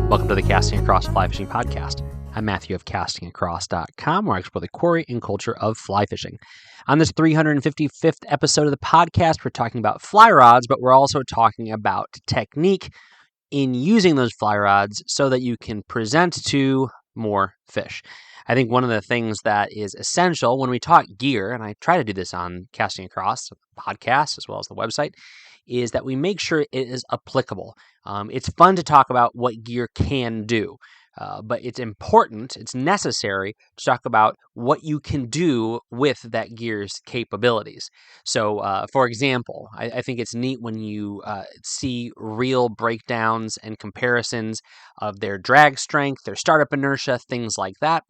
Welcome to the Casting Across Fly Fishing Podcast. I'm Matthew of castingacross.com, where I explore the quarry and culture of fly fishing. On this 355th episode of the podcast, we're talking about fly rods, but we're also talking about technique in using those fly rods so that you can present to more fish. I think one of the things that is essential when we talk gear, and I try to do this on Casting Across podcast as well as the website, is that we make sure it is applicable. It's fun to talk about what gear can do, but it's important, it's necessary to talk about what you can do with that gear's capabilities. So, for example, I think it's neat when you see real breakdowns and comparisons of their drag strength, their startup inertia, things like that.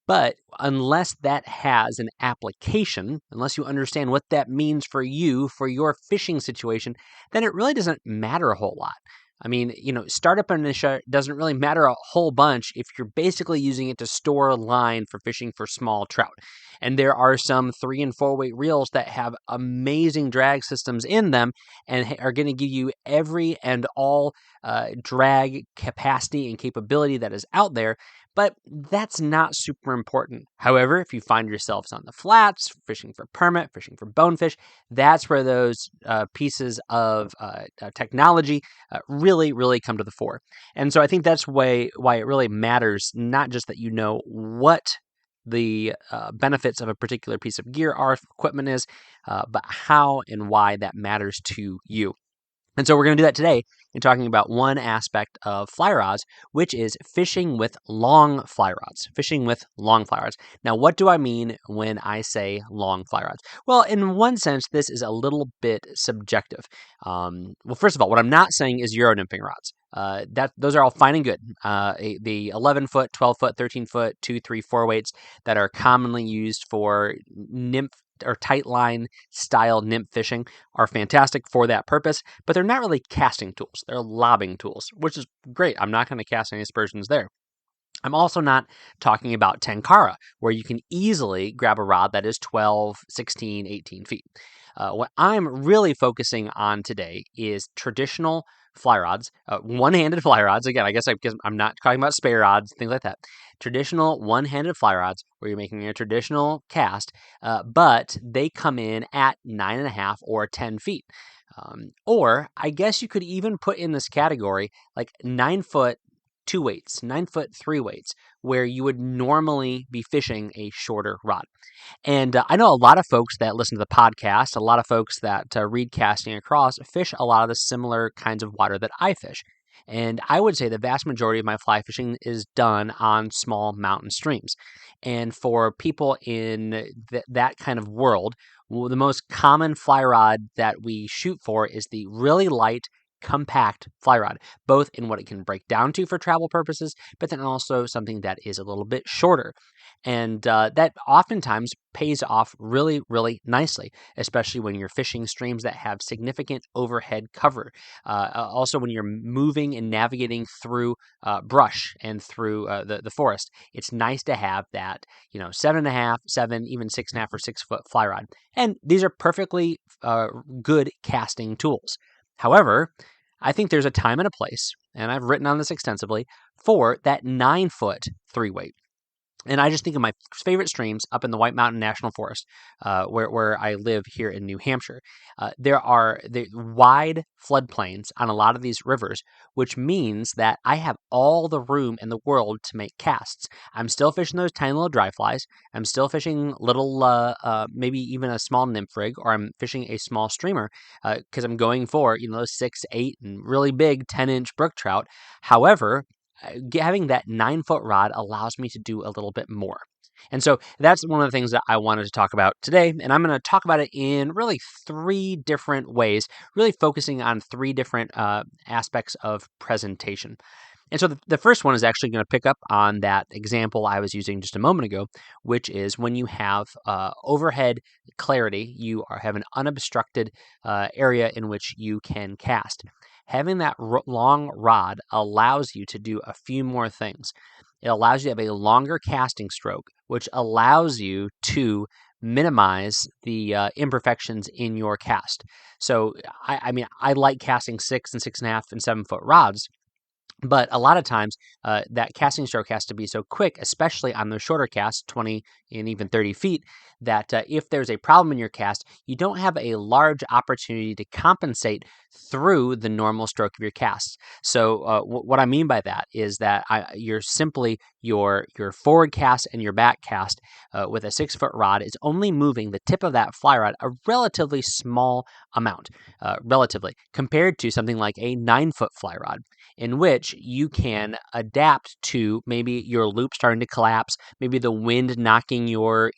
But unless that has an application, unless you understand what that means for you, for your fishing situation, then it really doesn't matter a whole lot. I mean, startup inertia doesn't really matter a whole bunch if you're basically using it to store a line for fishing for small trout. And there are some 3 and 4 weight reels that have amazing drag systems in them and are going to give you every and all drag capacity and capability that is out there. But that's not super important. However, if you find yourselves on the flats, fishing for permit, fishing for bonefish, that's where those pieces of technology really come to the fore. And so I think that's why it really matters, not just that you know what the benefits of a particular piece of gear are, equipment is, but how and why that matters to you. And so we're going to do that today in talking about one aspect of fly rods, which is fishing with long fly rods. Fishing with long fly rods. Now, what do I mean when I say long fly rods? Well, in one sense, this is a little bit subjective. Well, first of all, what I'm not saying is Euro nymphing rods. Those are all fine and good. The 11-foot, 12-foot, 13-foot, 2, 3, 4 weights that are commonly used for nymph or tight line style nymph fishing are fantastic for that purpose, but they're not really casting tools. They're lobbing tools, which is great. I'm not going to cast any aspersions there. I'm also not talking about tenkara, where you can easily grab a rod that is 12, 16, 18 feet. What I'm really focusing on today is traditional fly rods, one-handed fly rods. Again, I guess I'm not talking about spare rods, things like that. Traditional one-handed fly rods where you're making a traditional cast, but they come in at 9.5 or 10 feet. Or I guess you could even put in this category like 9-foot 2 weights, 9-foot 3 weights, where you would normally be fishing a shorter rod. And I know a lot of folks that listen to the podcast, a lot of folks that read Casting Across, fish a lot of the similar kinds of water that I fish. And I would say the vast majority of my fly fishing is done on small mountain streams. And for people in that kind of world, the most common fly rod that we shoot for is the really light, compact fly rod, both in what it can break down to for travel purposes, but then also something that is a little bit shorter. And that oftentimes pays off really nicely, especially when you're fishing streams that have significant overhead cover. Also, when you're moving and navigating through brush and through the forest, it's nice to have that, 7.5, 7, even 6.5 or 6-foot fly rod. And these are perfectly good casting tools. However, I think there's a time and a place, and I've written on this extensively, for that 9-foot 3 weight. And I just think of my favorite streams up in the White Mountain National Forest, where I live here in New Hampshire. There are the wide floodplains on a lot of these rivers, which means that I have all the room in the world to make casts. I'm still fishing those tiny little dry flies. I'm still fishing little, maybe even a small nymph rig, or I'm fishing a small streamer because I'm going for, those 6, 8, and really big 10-inch brook trout. However, having that 9-foot rod allows me to do a little bit more. And so that's one of the things that I wanted to talk about today. And I'm going to talk about it in really 3 different ways, really focusing on 3 different aspects of presentation. And so the first one is actually going to pick up on that example I was using just a moment ago, which is when you have overhead clarity, you have an unobstructed area in which you can cast. Having that long rod allows you to do a few more things. It allows you to have a longer casting stroke, which allows you to minimize the imperfections in your cast. So, I like casting 6 and 6.5 and 7-foot rods, But a lot of times, that casting stroke has to be so quick, especially on the shorter casts, 20 and even 30 feet, that if there's a problem in your cast, you don't have a large opportunity to compensate through the normal stroke of your cast. So what I mean by that is that you're simply your forward cast and your back cast with a 6-foot rod is only moving the tip of that fly rod a relatively small amount, relatively, compared to something like a 9-foot fly rod, in which you can adapt to maybe your loop starting to collapse, maybe the wind knocking your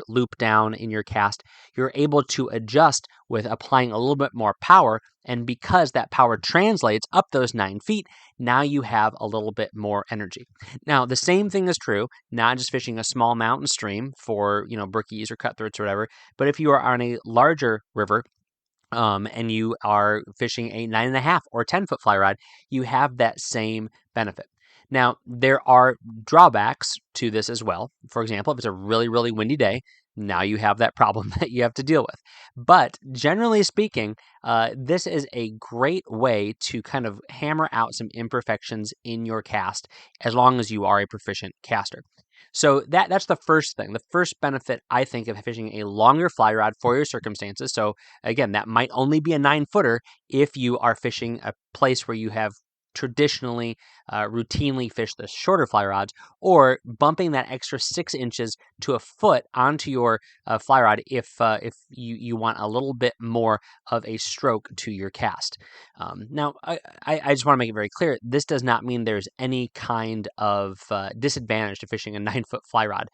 loop down in your cast. You're able to adjust with applying a little bit more power, and because that power translates up those 9 feet, now you have a little bit more energy. Now, the same thing is true, not just fishing a small mountain stream for, brookies or cutthroats or whatever, but if you are on a larger river, and you are fishing a 9.5 or 10-foot fly rod, you have that same benefit. Now, there are drawbacks to this as well. For example, if it's a really, really windy day, now you have that problem that you have to deal with. But generally speaking, this is a great way to kind of hammer out some imperfections in your cast as long as you are a proficient caster. So that's the first thing. The first benefit, I think, of fishing a longer fly rod for your circumstances. So again, that might only be a 9-footer if you are fishing a place where you have traditionally routinely fished the shorter fly rods, or bumping that extra 6 inches to a foot onto your fly rod if you want a little bit more of a stroke to your cast. Now, I just want to make it very clear, this does not mean there's any kind of disadvantage to fishing a 9-foot fly rod,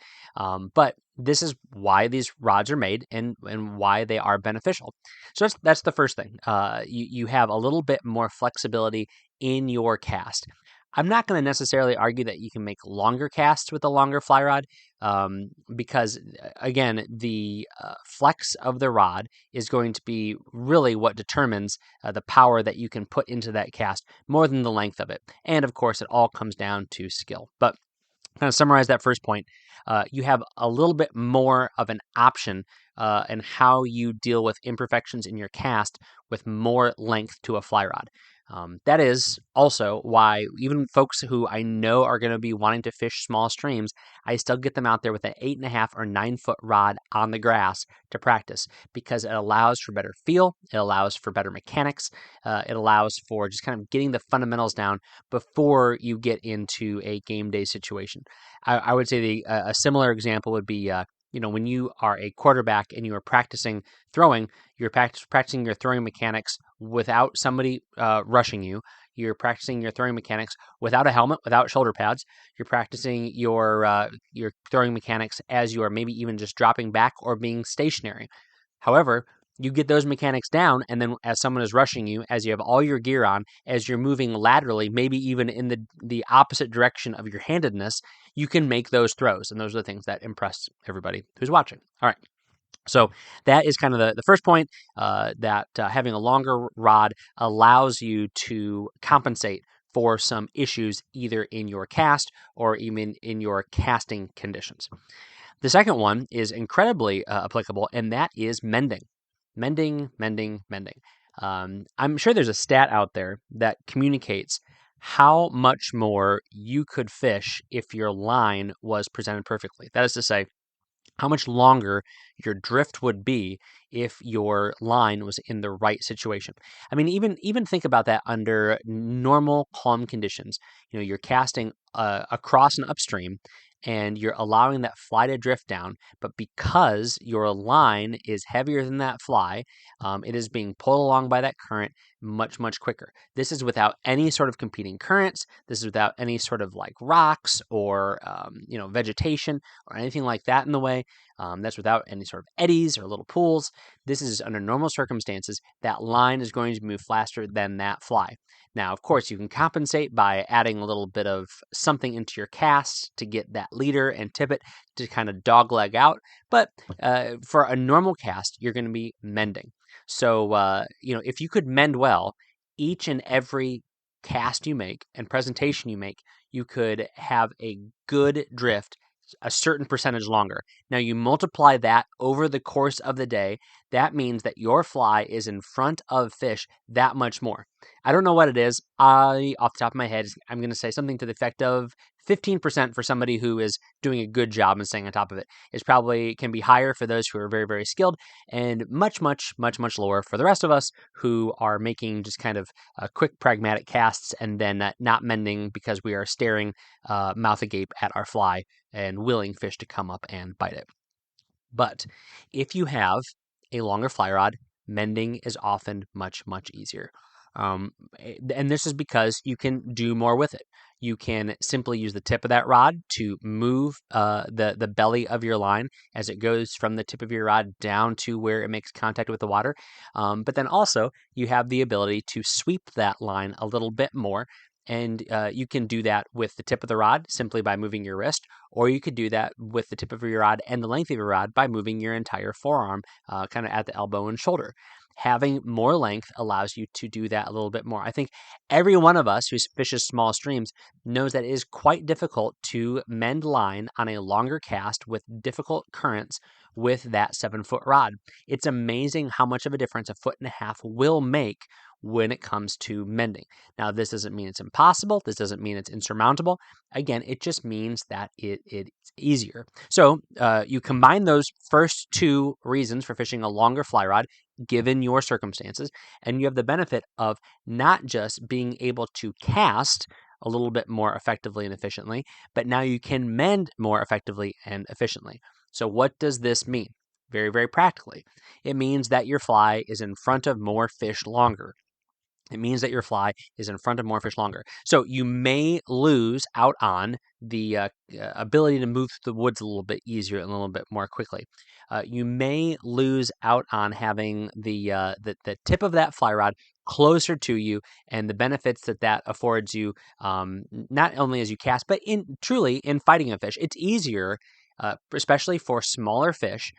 but this is why these rods are made and why they are beneficial. So that's the first thing. You have a little bit more flexibility in your cast. I'm not going to necessarily argue that you can make longer casts with a longer fly rod, because, again, the flex of the rod is going to be really what determines the power that you can put into that cast more than the length of it. And, of course, it all comes down to skill. But kind of summarize that first point, you have a little bit more of an option in how you deal with imperfections in your cast with more length to a fly rod. That is also why even folks who I know are going to be wanting to fish small streams, I still get them out there with an 8.5 or 9-foot rod on the grass to practice, because it allows for better feel, it allows for better mechanics, it allows for just kind of getting the fundamentals down before you get into a game day situation. I would say a similar example would be, when you are a quarterback and you are practicing throwing, you're practicing your throwing mechanics without somebody rushing you. You're practicing your throwing mechanics without a helmet, without shoulder pads. You're practicing your throwing mechanics as you are maybe even just dropping back or being stationary. However, you get those mechanics down, and then as someone is rushing you, as you have all your gear on, as you're moving laterally, maybe even in the opposite direction of your handedness, you can make those throws. And those are the things that impress everybody who's watching. All right. So that is kind of the first point, that having a longer rod allows you to compensate for some issues either in your cast or even in your casting conditions. The second one is incredibly applicable, and that is mending. Mending. I'm sure there's a stat out there that communicates how much more you could fish if your line was presented perfectly. That is to say, how much longer your drift would be if your line was in the right situation. I mean, even think about that under normal calm conditions. You're casting across an upstream, and you're allowing that fly to drift down, but because your line is heavier than that fly, it is being pulled along by that current much, much quicker. This is without any sort of competing currents. This is without any sort of like rocks or vegetation or anything like that in the way. That's without any sort of eddies or little pools. This is under normal circumstances. That line is going to move faster than that fly. Now, of course, you can compensate by adding a little bit of something into your cast to get that leader and tippet to kind of dogleg out. But for a normal cast, you're going to be mending. So, if you could mend well, each and every cast you make and presentation you make, you could have a good drift a certain percentage longer. Now you multiply that over the course of the day, that means that your fly is in front of fish that much more. I don't know what it is. Off the top of my head, I'm going to say something to the effect of 15% for somebody who is doing a good job and staying on top of it. It's probably can be higher for those who are very, very skilled, and much, much, much, much lower for the rest of us who are making just kind of quick, pragmatic casts and then not mending because we are staring mouth agape at our fly and willing fish to come up and bite it. But if you have a longer fly rod, mending is often much, much easier. And this is because you can do more with it. You can simply use the tip of that rod to move the belly of your line as it goes from the tip of your rod down to where it makes contact with the water. But then also you have the ability to sweep that line a little bit more. And you can do that with the tip of the rod simply by moving your wrist, or you could do that with the tip of your rod and the length of your rod by moving your entire forearm kind of at the elbow and shoulder. Having more length allows you to do that a little bit more. I think every one of us who fishes small streams knows that it is quite difficult to mend line on a longer cast with difficult currents with that 7-foot rod. It's amazing how much of a difference a foot and a half will make when it comes to mending. Now, this doesn't mean it's impossible. This doesn't mean it's insurmountable. Again, it just means that it's easier. So you combine those first two reasons for fishing a longer fly rod, given your circumstances, and you have the benefit of not just being able to cast a little bit more effectively and efficiently, but now you can mend more effectively and efficiently. So what does this mean? Very, very practically, it means that your fly is in front of more fish longer. It means that your fly is in front of more fish longer. So you may lose out on the ability to move through the woods a little bit easier and a little bit more quickly. You may lose out on having the tip of that fly rod closer to you and the benefits that affords you, not only as you cast, but truly in fighting a fish. It's easier, especially for smaller fish,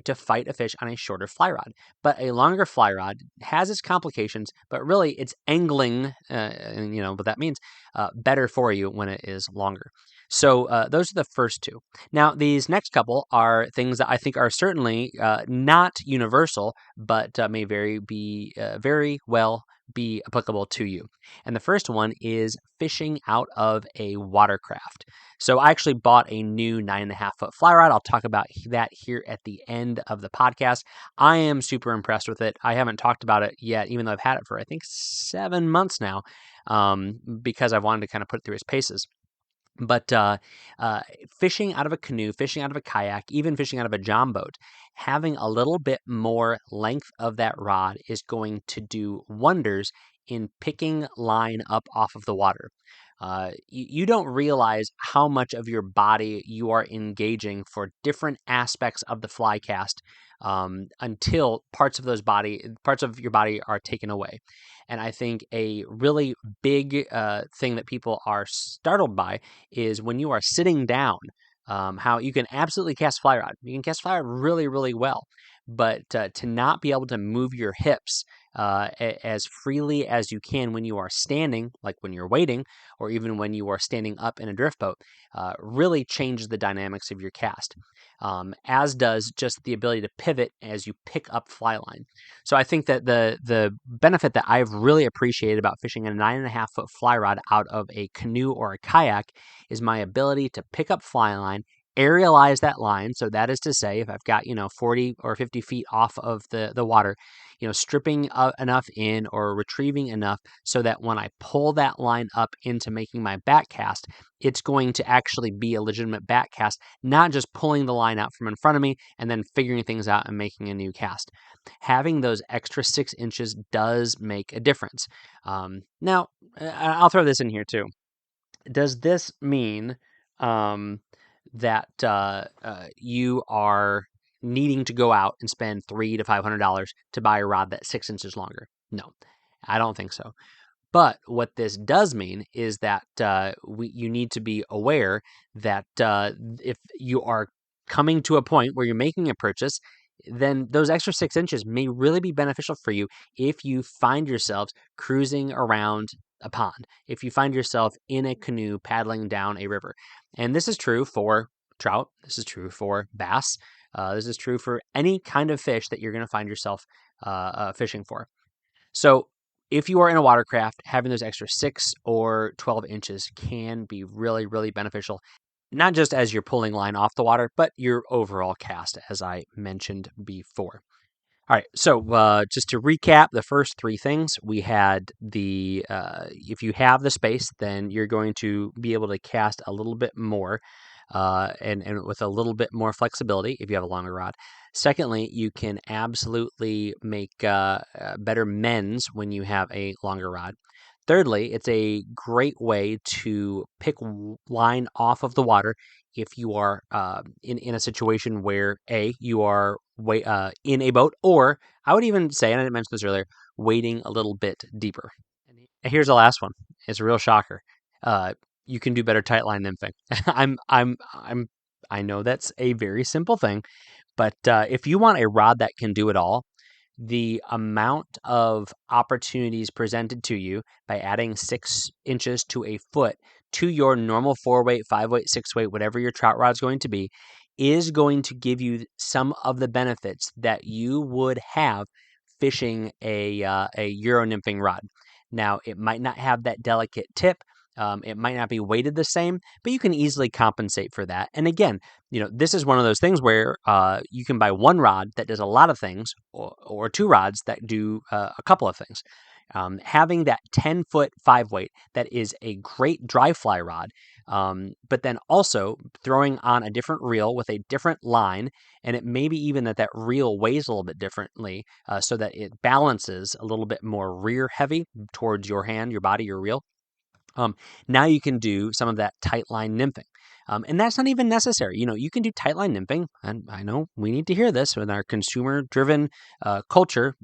to fight a fish on a shorter fly rod. But a longer fly rod has its complications, but really it's angling, and you know what that means, better for you when it is longer. So those are the first two. Now, these next couple are things that I think are certainly not universal, but may very well be applicable to you. And the first one is fishing out of a watercraft. So I actually bought a new 9.5-foot fly rod. I'll talk about that here at the end of the podcast. I am super impressed with it. I haven't talked about it yet, even though I've had it for, I think, 7 months now, because I've wanted to kind of put it through its paces. But fishing out of a canoe, fishing out of a kayak, even fishing out of a john boat, having a little bit more length of that rod is going to do wonders in picking line up off of the water. You don't realize how much of your body you are engaging for different aspects of the fly cast until parts of your body are taken away. And I think a really big thing that people are startled by is when you are sitting down, how you can absolutely cast fly rod. You can cast fly rod really, really well, but to not be able to move your hips as freely as you can when you are standing, like when you're waiting, or even when you are standing up in a drift boat, really changes the dynamics of your cast, as does just the ability to pivot as you pick up fly line. So I think that the benefit that I've really appreciated about fishing a 9.5-foot fly rod out of a canoe or a kayak is my ability to pick up fly line, aerialize that line. So that is to say, if I've got 40 or 50 feet off of the water, stripping enough in or retrieving enough so that when I pull that line up into making my back cast, it's going to actually be a legitimate back cast, not just pulling the line out from in front of me and then figuring things out and making a new cast. Having those extra 6 inches does make a difference. Now, I'll throw this in here too. Does this mean that you are needing to go out and spend $300 to $500 to buy a rod that's 6 inches longer? No, I don't think so. But what this does mean is that you need to be aware that if you are coming to a point where you're making a purchase, then those extra 6 inches may really be beneficial for you if you find yourselves cruising around a pond, if you find yourself in a canoe paddling down a river. And this is true for trout. This is true for bass. This is true for any kind of fish that you're going to find yourself fishing for. So if you are in a watercraft, having those extra 6 or 12 inches can be really, really beneficial, not just as you're pulling line off the water, but your overall cast, as I mentioned before. All right, so just to recap the first 3 things, we had if you have the space, then you're going to be able to cast a little bit more and with a little bit more flexibility if you have a longer rod. Secondly, you can absolutely make better mends when you have a longer rod. Thirdly, it's a great way to pick line off of the water if you are in a situation where you are in a boat, or I would even say, and I didn't mention this earlier, wading a little bit deeper. And here's the last one. It's a real shocker. You can do better tight line nymphing. I know that's a very simple thing, but if you want a rod that can do it all, the amount of opportunities presented to you by adding 6 inches to a foot to your normal 4-weight, 5-weight, 6-weight, whatever your trout rod is going to be, is going to give you some of the benefits that you would have fishing a Euro nymphing rod. Now, it might not have that delicate tip. It might not be weighted the same, but you can easily compensate for that. And again, this is one of those things where you can buy one rod that does a lot of things, or 2 rods that do a couple of things. Having that 10-foot 5-weight that is a great dry fly rod, but then also throwing on a different reel with a different line, and it may be even that reel weighs a little bit differently so that it balances a little bit more rear heavy towards your hand, your body, your reel. Now you can do some of that tight line nymphing. And that's not even necessary. You can do tight line nymphing, and I know we need to hear this with our consumer-driven culture,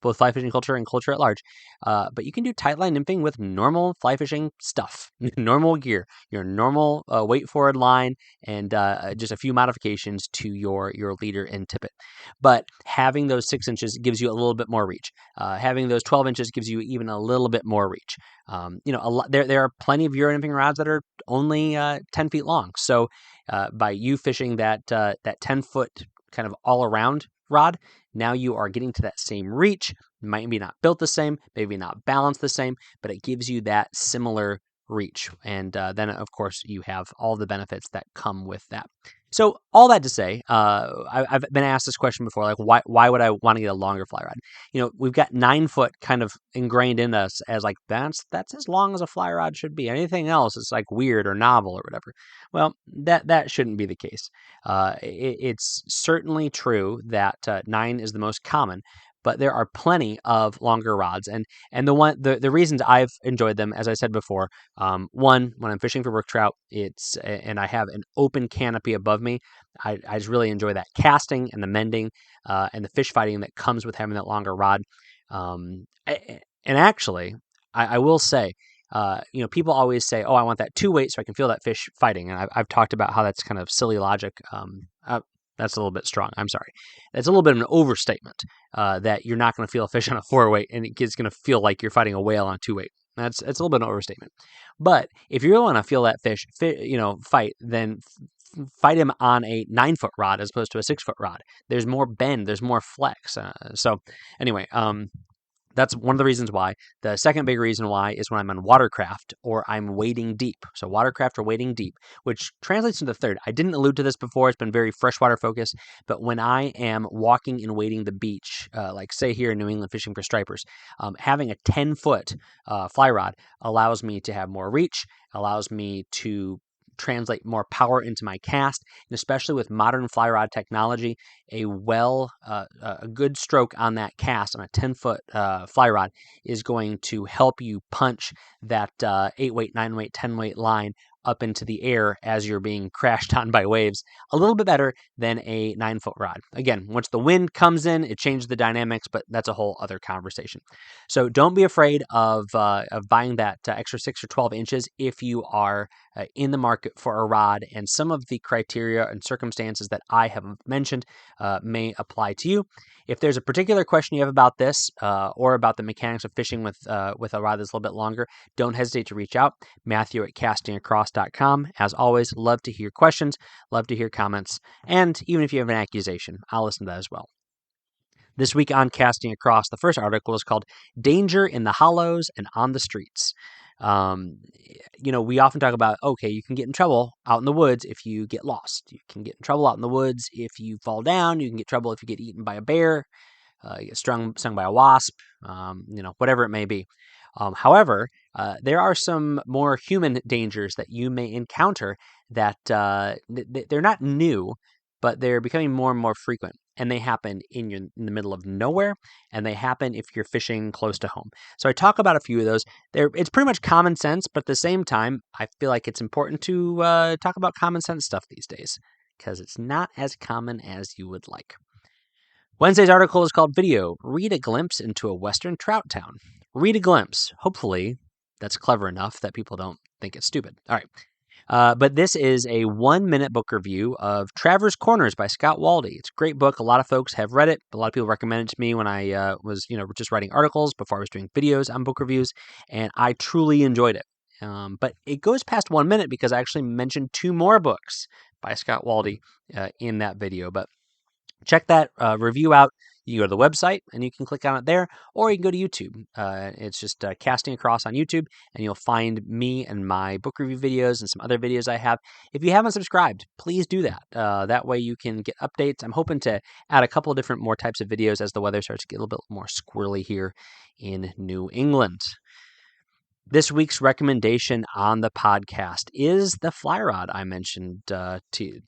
both fly fishing culture and culture at large. But you can do tight line nymphing with normal fly fishing stuff, normal gear, your normal weight forward line, and just a few modifications to your leader and tippet. But having those 6 inches gives you a little bit more reach. Having those 12 inches gives you even a little bit more reach. There are plenty of Euro nymphing rods that are only 10 feet long. So by you fishing that 10-foot kind of all-around rod, now you are getting to that same reach. Might be not built the same, maybe not balanced the same, but it gives you that similar reach. And then, of course, you have all the benefits that come with that. So all that to say, I've been asked this question before, like why would I want to get a longer fly rod? We've got 9-foot kind of ingrained in us as like that's as long as a fly rod should be. Anything else is like weird or novel or whatever. Well, that shouldn't be the case. It's certainly true that 9 is the most common, but there are plenty of longer rods, and the reasons I've enjoyed them, as I said before, one, when I'm fishing for brook trout, and I have an open canopy above me, I just really enjoy that casting and the mending and the fish fighting that comes with having that longer rod. And actually, I will say, people always say, "Oh, I want that 2-weight so I can feel that fish fighting," and I've talked about how that's kind of silly logic. That's a little bit strong. I'm sorry. It's a little bit of an overstatement that you're not going to feel a fish on a 4-weight and it's going to feel like you're fighting a whale on a 2-weight. It's a little bit of an overstatement. But if you really want to feel that fish, fight, then fight him on a 9-foot rod as opposed to a 6-foot rod. There's more bend. There's more flex. So anyway, that's one of the reasons why. The second big reason why is when I'm on watercraft or I'm wading deep. So watercraft or wading deep, which translates into the third. I didn't allude to this before. It's been very freshwater focused. But when I am walking and wading the beach, like say here in New England fishing for stripers, having a 10-foot fly rod allows me to have more reach, allows me to translate more power into my cast, and especially with modern fly rod technology, a good stroke on that cast on a 10-foot fly rod is going to help you punch that 8-weight, 9-weight, 10-weight line up into the air as you're being crashed on by waves a little bit better than a 9-foot rod. Again, once the wind comes in, it changes the dynamics, but that's a whole other conversation. So don't be afraid of buying that extra 6 or 12 inches if you are in the market for a rod, and some of the criteria and circumstances that I have mentioned may apply to you. If there's a particular question you have about this or about the mechanics of fishing with a rod that's a little bit longer, don't hesitate to reach out. Matthew at castingacross.com. castingacross.com. As always, love to hear questions, love to hear comments, and even if you have an accusation, I'll listen to that as well. This week on Casting Across, the first article is called Danger in the Hollows and on the Streets. We often talk about, okay, you can get in trouble out in the woods if you get lost. You can get in trouble out in the woods if you fall down. You can get in trouble if you get eaten by a bear, you get stung by a wasp, whatever it may be. However, there are some more human dangers that you may encounter that they're not new, but they're becoming more and more frequent. And they happen in the middle of nowhere, and they happen if you're fishing close to home. So I talk about a few of those. It's pretty much common sense, but at the same time, I feel like it's important to talk about common sense stuff these days, because it's not as common as you would like. Wednesday's article is called Video, Read a Glimpse into a Western Trout Town. Read a glimpse. Hopefully, that's clever enough that people don't think it's stupid. All right. But this is a 1-minute book review of Traver's Corners by Scott Waldie. It's a great book. A lot of folks have read it. A lot of people recommended it to me when I was, just writing articles before I was doing videos on book reviews, and I truly enjoyed it. But it goes past 1 minute because I actually mentioned 2 more books by Scott Waldie in that video. But check that review out. You go to the website and you can click on it there, or you can go to YouTube. It's just Casting Across on YouTube, and you'll find me and my book review videos and some other videos I have. If you haven't subscribed, please do that. That way you can get updates. I'm hoping to add a couple of different more types of videos as the weather starts to get a little bit more squirrely here in New England. This week's recommendation on the podcast is the fly rod I mentioned to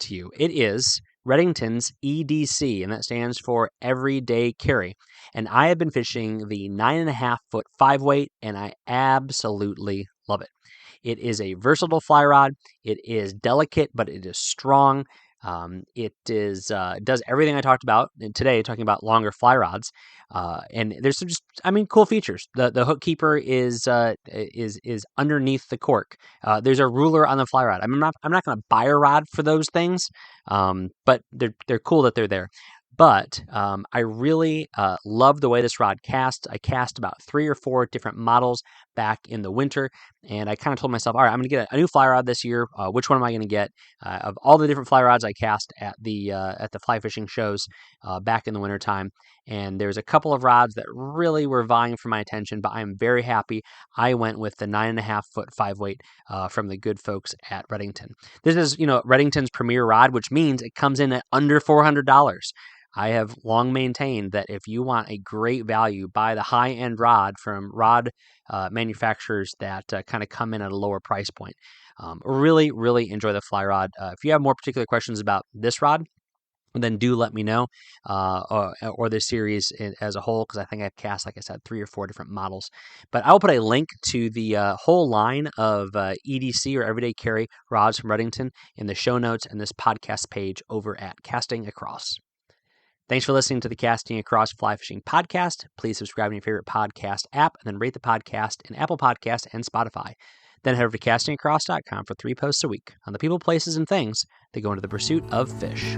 you. It is Redington's EDC, and that stands for Everyday Carry. And I have been fishing the 9.5 foot 5-weight, and I absolutely love it. It is a versatile fly rod. It is delicate, but it is strong. It does everything I talked about today, talking about longer fly rods. And there's some cool features. The hook keeper is underneath the cork. There's a ruler on the fly rod. I'm not going to buy a rod for those things, but they're cool that they're there. But I really love the way this rod casts. I cast about 3 or 4 different models back in the winter, and I kind of told myself, all right, I'm going to get a new fly rod this year. Which one am I going to get? Of all the different fly rods I cast at the fly fishing shows back in the wintertime, and there's a couple of rods that really were vying for my attention, but I'm very happy I went with the 9.5 foot 5-weight from the good folks at Redington. This is, Redington's premier rod, which means it comes in at under $400. I have long maintained that if you want a great value, buy the high-end rod from rod manufacturers that kind of come in at a lower price point. Really, really enjoy the fly rod. If you have more particular questions about this rod, then do let me know, or the series as a whole, because I think I've cast, like I said, 3 or 4 different models. But I'll put a link to the whole line of EDC or Everyday Carry rods from Redington in the show notes and this podcast page over at Casting Across. Thanks for listening to the Casting Across Fly Fishing Podcast. Please subscribe to your favorite podcast app and then rate the podcast in Apple Podcasts and Spotify. Then head over to castingacross.com for 3 posts a week on the people, places, and things that go into the pursuit of fish.